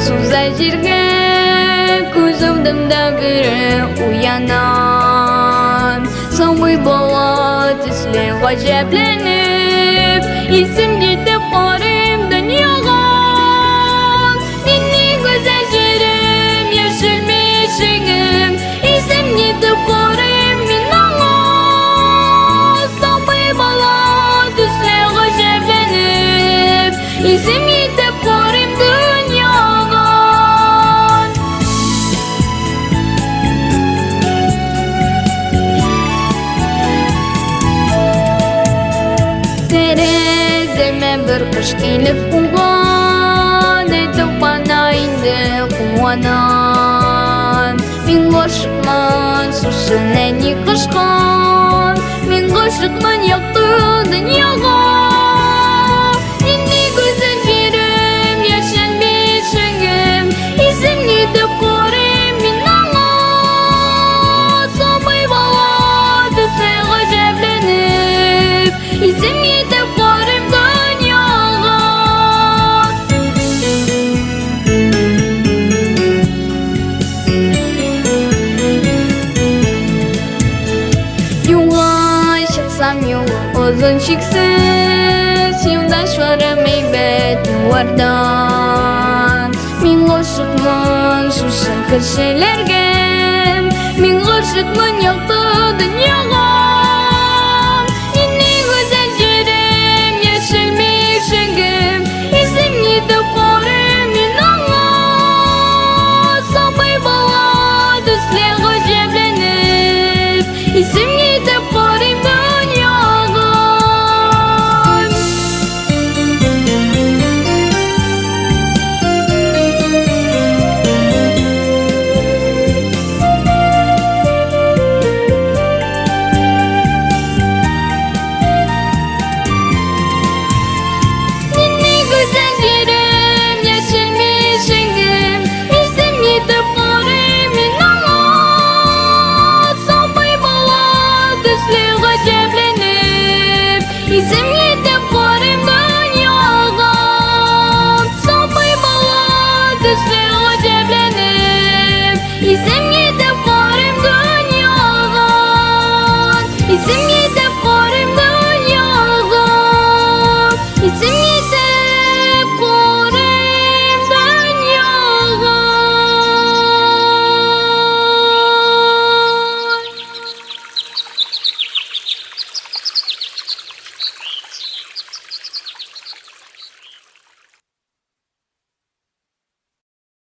Suzay jirge Kuzumdamda bir uyanan Sanmay bala tisle gacaplanıp İsim gidip qarım dünyadan Ninni güzel jirim yeşil meşigim İsim gidip qarım minalan Sanmay bala tisle gacaplanıp İsim gidip qarım dünyadan Terezeme bir kış gelip uğan Edip bana indi kuvanan Min koşukman susuna kışkan Min koşukman yaktı dünyaga Ninni güzel jirim yaşan beşigim İsim gidip qarım minalla Sabay bala tüse gacaplanıp İsim gidip qarım dünyaga Yola çıksam yol uzun şiksiz Yoldaşlarım eybet vardan Min koşukman susun kişilerge Min koşukman yaktı dünyaga